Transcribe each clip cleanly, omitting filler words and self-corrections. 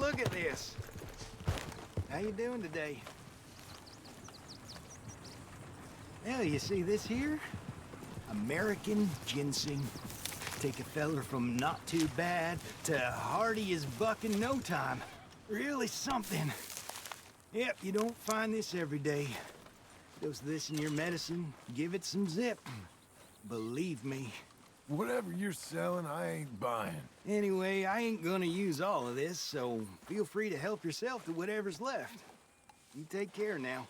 look at this. How you doing today? Well, you see this here? American ginseng. Take a feller from not too bad to hardy as buck in no time. Really something. Yep, you don't find this every day. Dose this in your medicine, give it some zip. Believe me. Whatever you're selling, I ain't buying. Anyway, I ain't gonna use all of this, so feel free to help yourself to whatever's left. You take care now.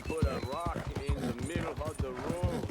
Put a rock in the middle of the road.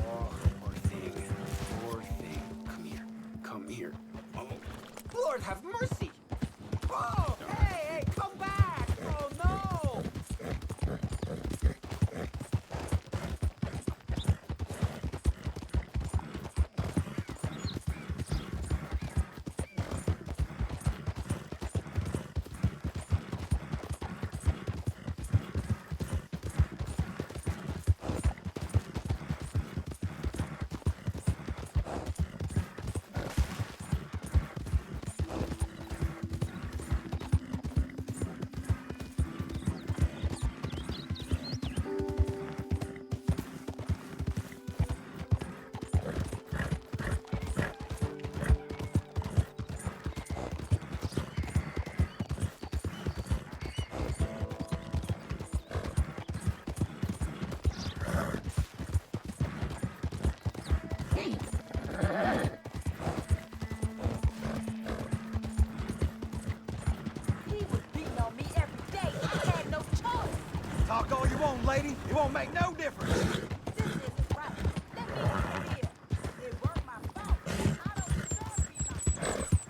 Poor thing. Poor thing. Come here. Come here. Oh. Lord have mercy! Oh, hey, come back! Oh, no! He was beating on me every day. I had no choice. Talk all you want, lady. It won't make no difference. This isn't right. Let me out of here. It weren't my fault. I don't deserve to be like this.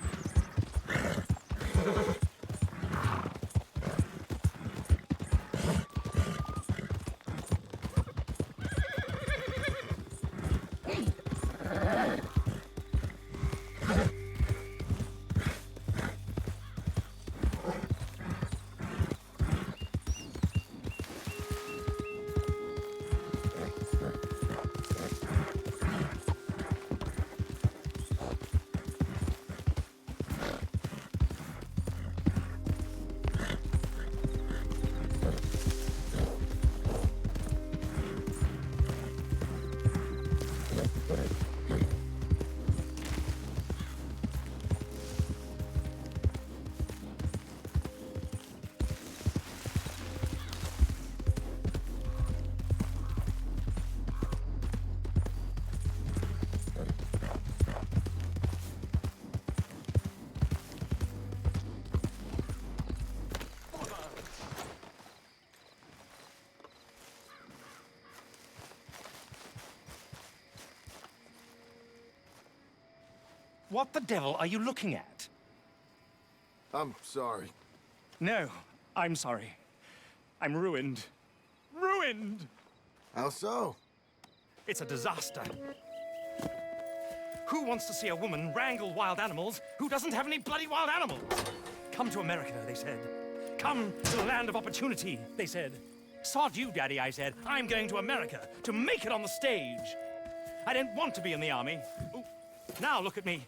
What the devil are you looking at? I'm sorry. No, I'm sorry. I'm ruined. Ruined! How so? It's a disaster. Who wants to see a woman wrangle wild animals who doesn't have any bloody wild animals? Come to America, they said. Come to the land of opportunity, they said. Sod you, Daddy, I said. I'm going to America to make it on the stage. I didn't want to be in the army. Ooh, now look at me.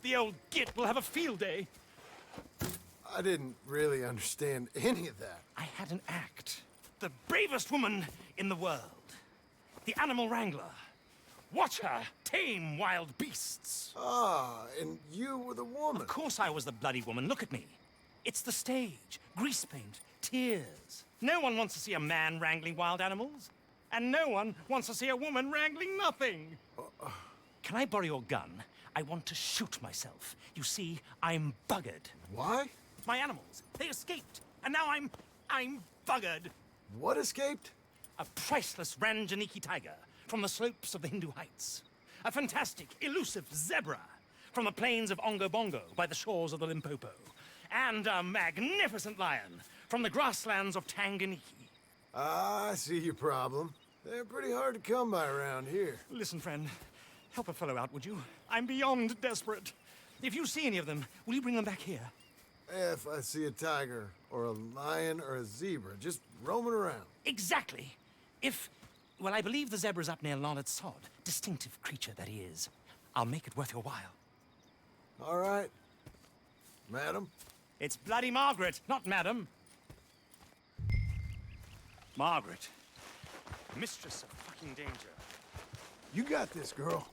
The old git will have a field day. I didn't really understand any of that. I had an act. The bravest woman in the world. The animal wrangler. Watch her tame wild beasts. Ah, and you were the woman. Of course I was the bloody woman. Look at me. It's the stage. Grease paint. Tears. No one wants to see a man wrangling wild animals. And no one wants to see a woman wrangling nothing. Can I borrow your gun? I want to shoot myself. You see, I'm buggered. Why? My animals, they escaped. And now I'm buggered. What escaped? A priceless Ranjaniki tiger from the slopes of the Hindu Heights. A fantastic, elusive zebra from the plains of Ongo Bongo by the shores of the Limpopo. And a magnificent lion from the grasslands of Tanganyika. Ah, I see your problem. They're pretty hard to come by around here. Listen, friend, help a fellow out, would you? I'm beyond desperate. If you see any of them, will you bring them back here? If I see a tiger, or a lion, or a zebra, just roaming around. Exactly. Well, I believe the zebra's up near Larned Sod. Distinctive creature that he is. I'll make it worth your while. All right. Madam? It's bloody Margaret, not Madam. Margaret. Mistress of fucking danger. You got this, girl.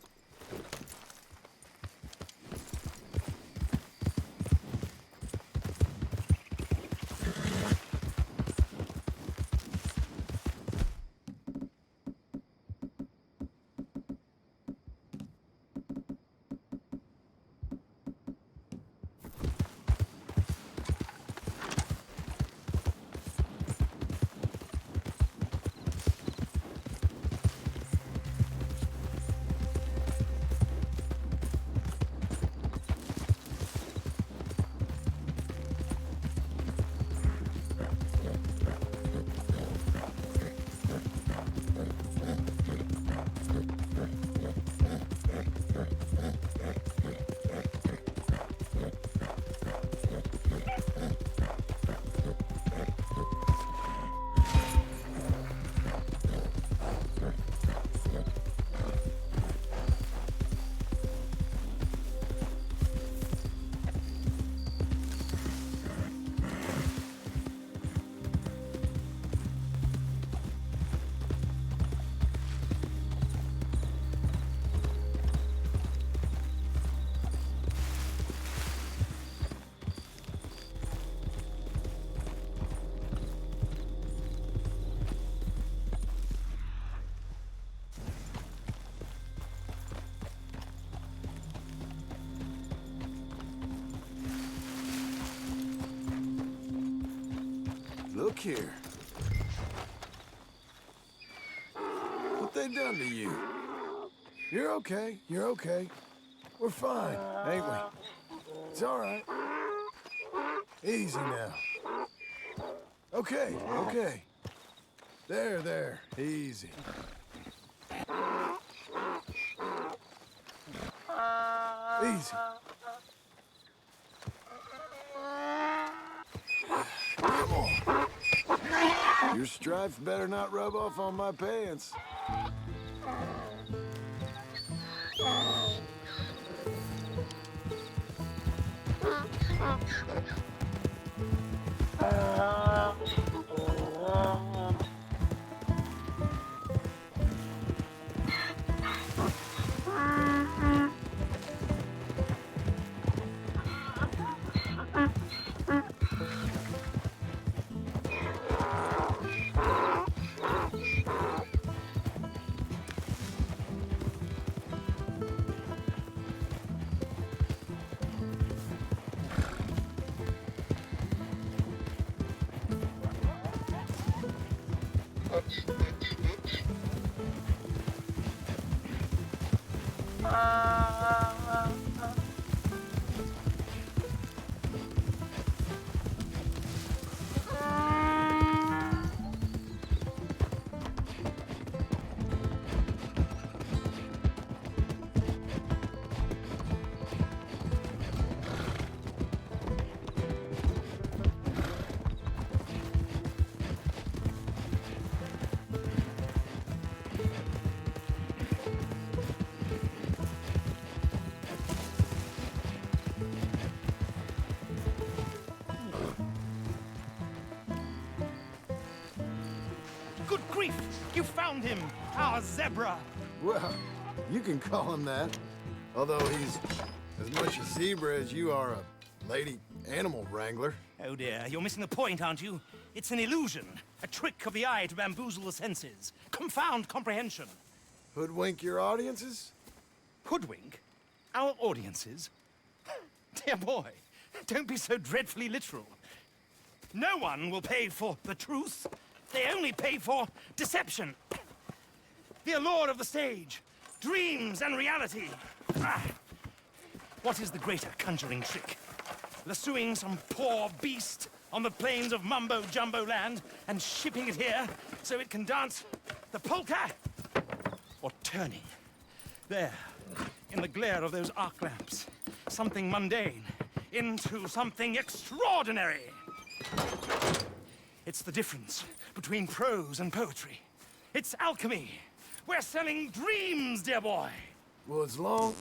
Look here. What they done to you? You're okay. You're okay. We're fine, ain't we? It's all right. Easy now. Okay, okay. There. Easy. Easy. Come on. Your stripes better not rub off on my pants. Good grief! You found him! Our zebra! Well, you can call him that. Although he's as much a zebra as you are a lady animal wrangler. Oh dear, you're missing the point, aren't you? It's an illusion. A trick of the eye to bamboozle the senses. Confound comprehension. Hoodwink your audiences? Hoodwink? Our audiences? Dear boy, don't be so dreadfully literal. No one will pay for the truth. They only pay for deception. The allure of the stage, dreams and reality. Ah. What is the greater conjuring trick? Lassoing some poor beast on the plains of mumbo-jumbo land and shipping it here so it can dance the polka? Or turning, there, in the glare of those arc lamps, something mundane into something extraordinary? It's the difference between prose and poetry. It's alchemy. We're selling dreams, dear boy. Well, as long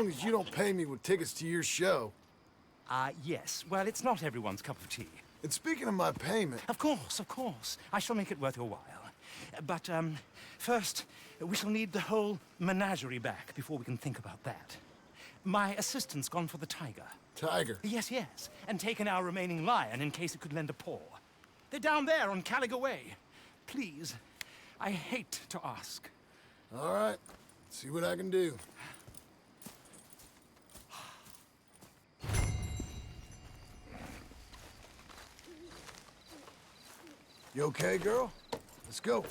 as you don't pay me with tickets to your show. Yes. Well, it's not everyone's cup of tea. And speaking of my payment, Of course. I shall make it worth your while. But, first, we shall need the whole menagerie back before we can think about that. My assistant's gone for the tiger. Tiger. Yes, and taken our remaining lion in case it could lend a paw. They're down there on Caliga Way. Please, I hate to ask. All right, see what I can do. You okay, girl? Let's go.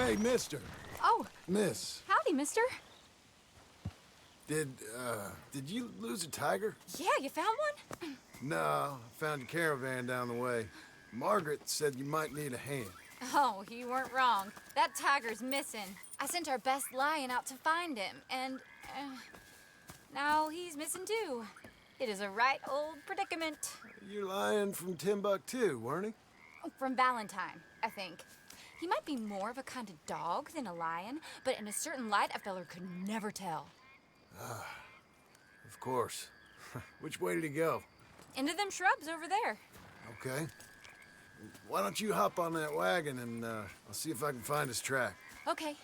Hey, mister. Oh, Miss. howdy, mister. Did you lose a tiger? Yeah, you found one? No, I found your caravan down the way. Margaret said you might need a hand. Oh, you weren't wrong. That tiger's missing. I sent our best lion out to find him, and now he's missing too. It is a right old predicament. You're lying from Timbuktu, weren't he? From Valentine, I think. He might be more of a kind of dog than a lion, but in a certain light, a feller could never tell. Of course. Which way did he go? Into them shrubs over there. Okay. Why don't you hop on that wagon and I'll see if I can find his track. Okay.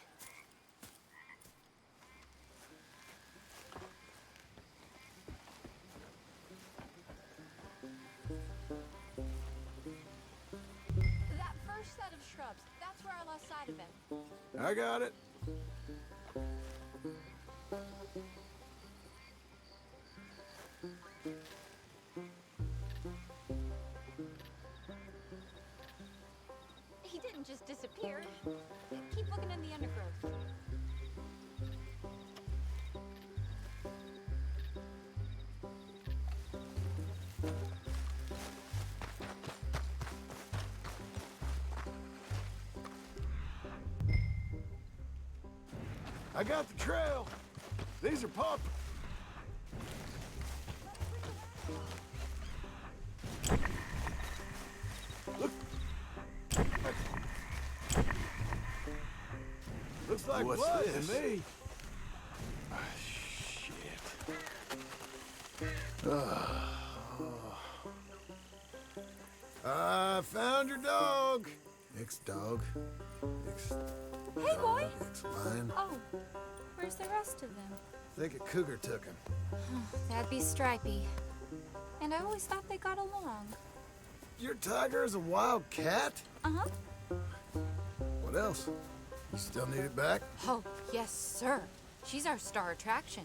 That first set of shrubs, that's where I lost sight of him. I got it. He didn't just disappear. Keep looking in the undergrowth. I got the trail. These are pop. Look. Looks like What's blood this? to me. I found your dog. Ex-dog. Hey, boy! Ex-lion. Oh, where's the rest of them? I think a cougar took him. That'd be Stripey. And I always thought they got along. Your tiger is a wild cat? Uh-huh. What else? You still need it back? Oh, yes, sir. She's our star attraction.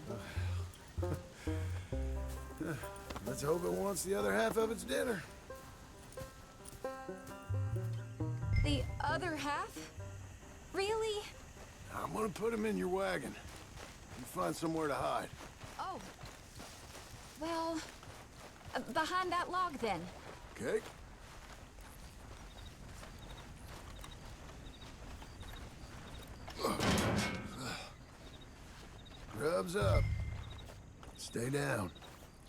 Let's hope it wants the other half of its dinner. The other half? Really? I'm gonna put him in your wagon. You find somewhere to hide. Oh. Well, behind that log then. Okay? Grub's up. Stay down.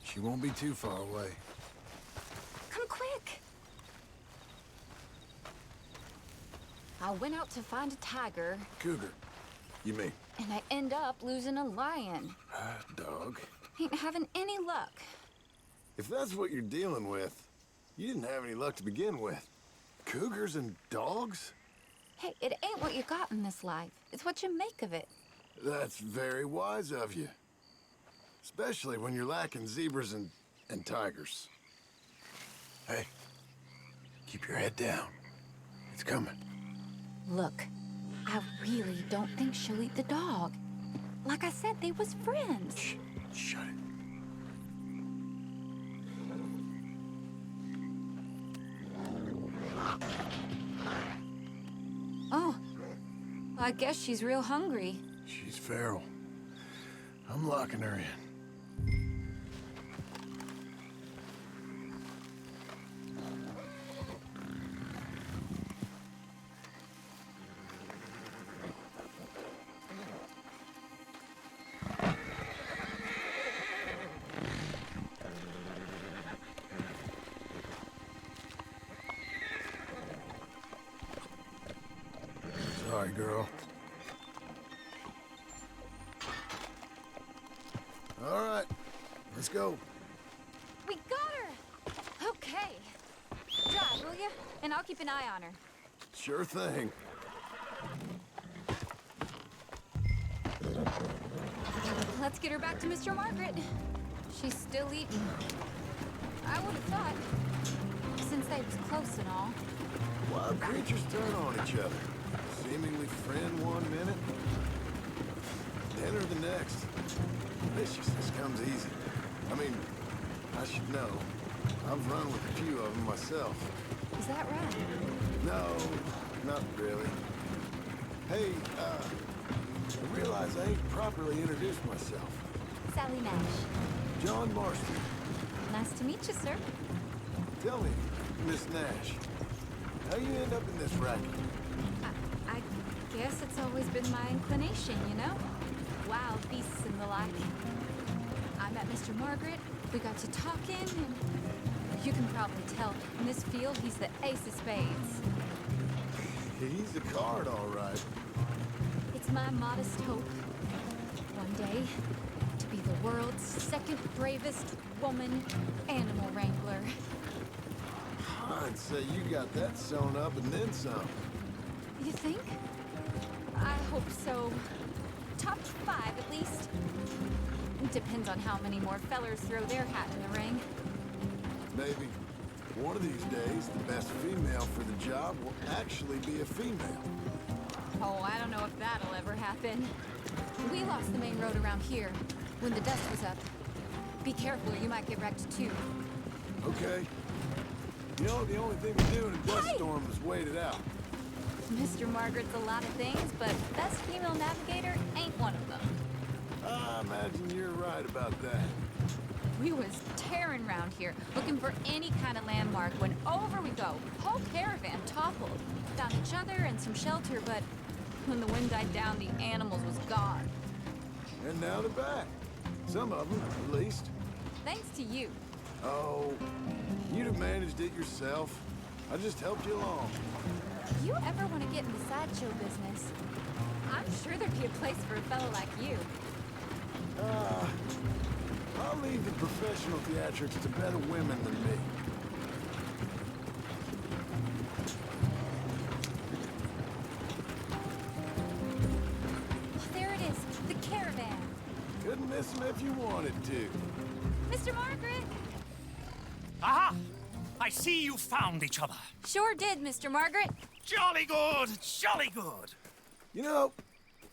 She won't be too far away. Come quick. I went out to find a tiger, Cougar, you mean? and I end up losing a lion. Dog. Ain't having any luck. If that's what you're dealing with, you didn't have any luck to begin with. Cougars and dogs? Hey, it ain't what you got in this life. It's what you make of it. That's very wise of you. Especially when you're lacking zebras and tigers. Hey, keep your head down. It's coming. Look, I really don't think she'll eat the dog. Like I said, they was friends. Shh, shut it. Oh, I guess she's real hungry. She's feral. I'm locking her in. Sorry, girl. All right, let's go. We got her! Okay. Drive, will you? And I'll keep an eye on her. Sure thing. Let's get her back to Mr. Margaret. She's still eating. I would have thought, since they was close and all. Wild creatures turn on each other. Seemingly friend one minute, dinner the next. Deliciousness comes easy. I mean, I should know. I've run with a few of them myself. Is that right? No, not really. Hey, I realize I ain't properly introduced myself. Sally Nash. John Marston. Nice to meet you, sir. Tell me, Miss Nash, how you end up in this racket? I guess it's always been my inclination, you know? Wild beasts and the like. I met Mr. Margaret, we got to talking, and you can probably tell, in this field, he's the ace of spades. He's a card, all right. It's my modest hope, one day, to be the world's second bravest woman animal wrangler. I'd say you got that sewn up and then some. You think? I hope so. Top 5, at least. Depends on how many more fellers throw their hat in the ring. Maybe one of these days, the best female for the job will actually be a female. Oh, I don't know if that'll ever happen. We lost the main road around here when the dust was up. Be careful or you might get wrecked too. Okay. You know, the only thing we do in a dust storm is wait it out. Mr. Margaret's a lot of things, but best female navigator ain't one of them. I imagine you're right about that. We was tearing around here, looking for any kind of landmark when over we go. Whole caravan toppled. Found each other and some shelter, but when the wind died down, the animals was gone. And now they're back. Some of them, at least. Thanks to you. Oh, you'd have managed it yourself. I just helped you along. If you ever want to get in the sideshow business, I'm sure there'd be a place for a fellow like you. I'll leave the professional theatrics to better women than me. There it is, the caravan. Couldn't miss them if you wanted to. Mr. Margaret! Aha! I see you found each other. Sure did, Mr. Margaret. Jolly good, jolly good. You know,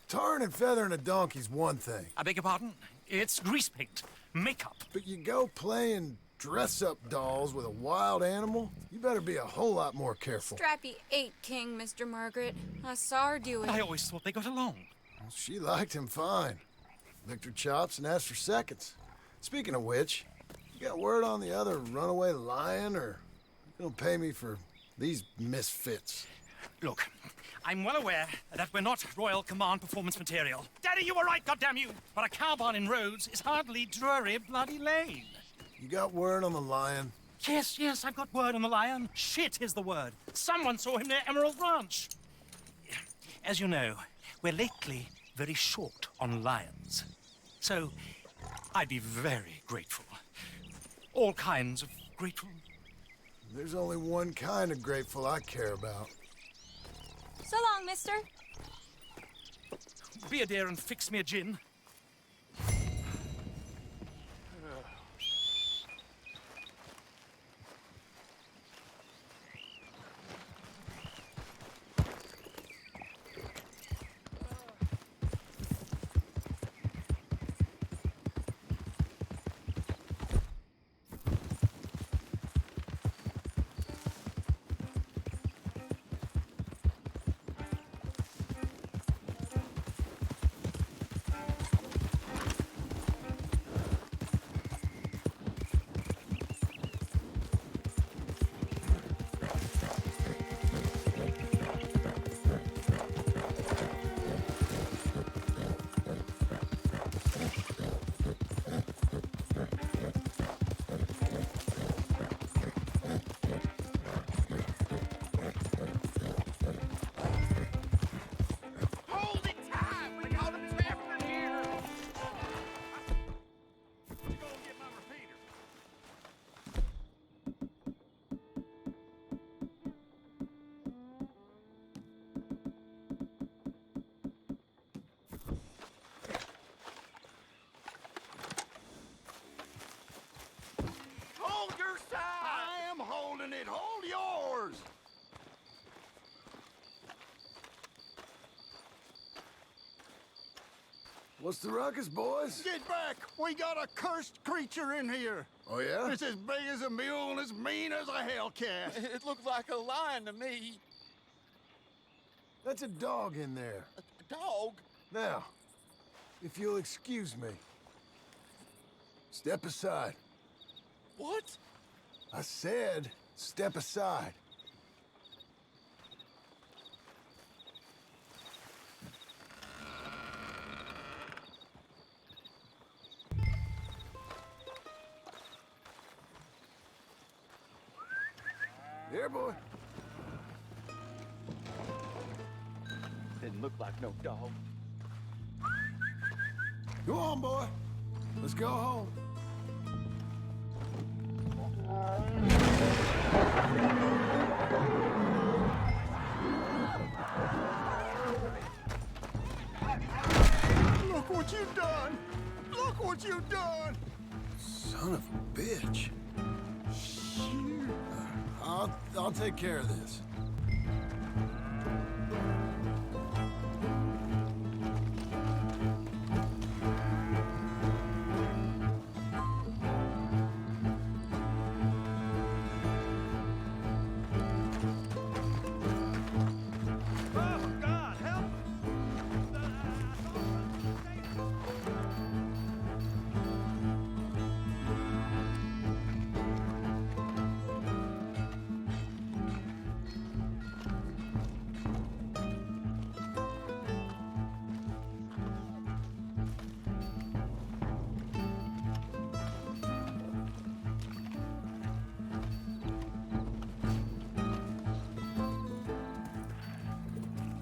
tarring and feathering a donkey's one thing. I beg your pardon? It's grease paint, makeup. But you go playing dress-up dolls with a wild animal, you better be a whole lot more careful. Strappy ate King, Mr. Margaret. I saw her do it. I always thought they got along. Well, she liked him fine. Licked her chops and asked for seconds. Speaking of which, you got word on the other runaway lion, or you gonna pay me for these misfits? Look, I'm well aware that we're not Royal Command performance material. Daddy, you were right, goddamn you! But a cow barn in Rhodes is hardly Drury Bloody Lane. You got word on the lion? Yes, I've got word on the lion. Shit is the word. Someone saw him near Emerald Ranch. As you know, we're lately very short on lions. So, I'd be very grateful. All kinds of grateful. There's only one kind of grateful I care about. So long, mister. Be a dear and fix me a gin. Hold it tight! We got him trapped in here! You go and get my repeater. Hold your side! I am holding it! Hold yours! What's the ruckus, boys? Get back! We got a cursed creature in here. Oh, yeah? It's as big as a mule and as mean as a hellcat. It looked like a lion to me. That's a dog in there. A dog? Now, if you'll excuse me. Step aside. What? I said, step aside. Here, boy. Didn't look like no dog. Go on, boy. Let's go home. Look what you've done! Look what you've done! Son of a bitch. I'll take care of this. Oh, God, help!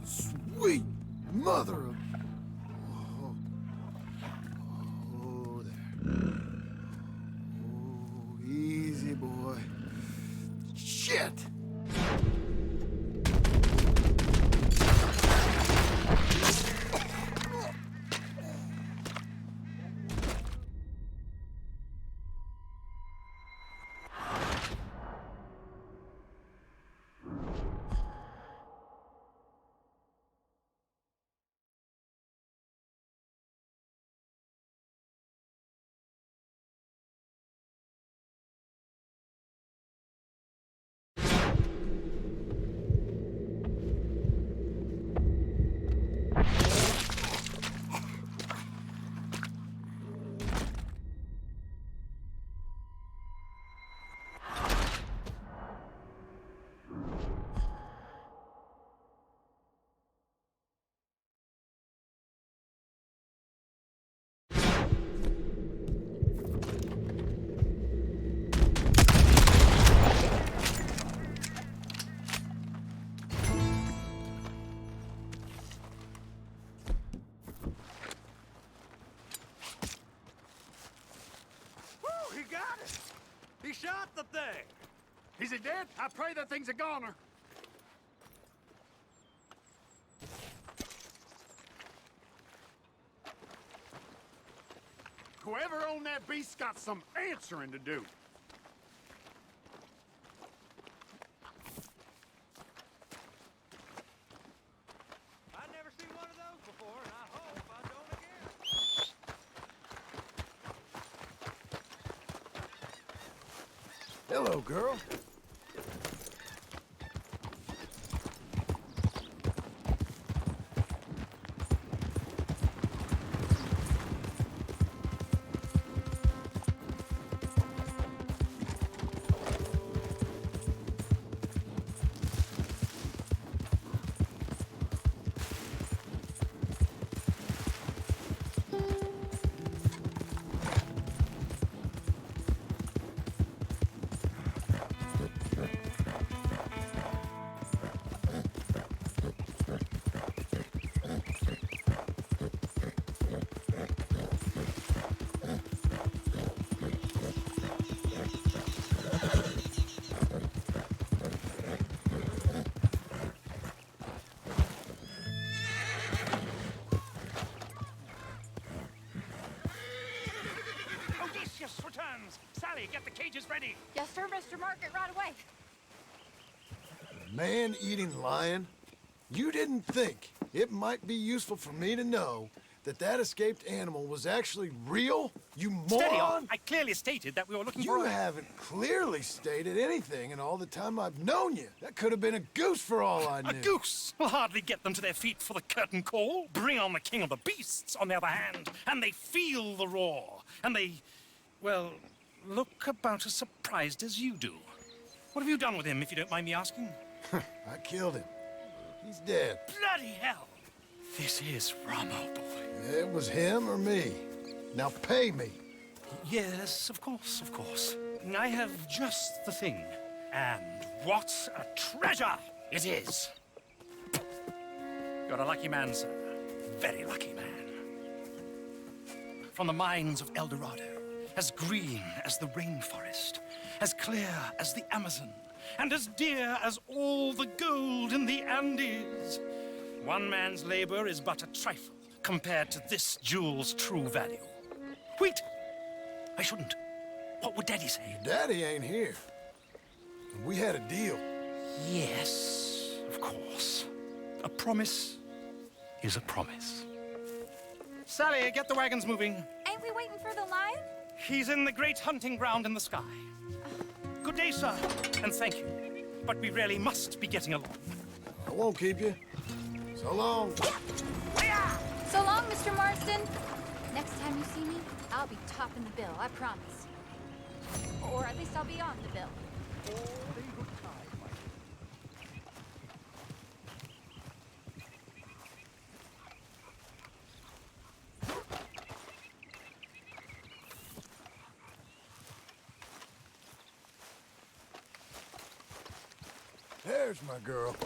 Sweet mother of... Oh, oh there. Oh, easy, boy. Shit! Woo, he got it! He shot the thing! Is he dead? I pray that thing's a goner. Whoever owned that beast's got some answering to do. I've never seen one of those before, and I hope I don't again. Hello, girl. Odysseus returns! Sally, get the cages ready! Yes, sir, Mr. Market, right away. Man-eating lion? You didn't think it might be useful for me to know that escaped animal was actually real? You moron! Steady on. I clearly stated that we were looking for You a... haven't clearly stated anything in all the time I've known you. That could have been a goose for all I knew. A goose will hardly get them to their feet for the curtain call. Bring on the king of the beasts, on the other hand, and they feel the roar. And they, well, look about as surprised as you do. What have you done with him, if you don't mind me asking? I killed him. He's dead. Bloody hell! This is Ramo, boy. It was him or me. Now pay me. Yes, of course, of course. I have just the thing. And what a treasure it is! You're a lucky man, sir. Very lucky man. From the mines of El Dorado, as green as the rainforest, as clear as the Amazon, and as dear as all the gold in the Andes. One man's labor is but a trifle compared to this jewel's true value. Wait! I shouldn't. What would Daddy say? Daddy ain't here. We had a deal. Yes, of course. A promise is a promise. Sally, get the wagons moving. Ain't we waiting for the lion? He's in the great hunting ground in the sky. Good day, sir, and thank you. But we really must be getting along. I won't keep you. So long. So long, Mr. Marston. Next time you see me, I'll be topping the bill, I promise. Or at least I'll be on the bill. There's my girl.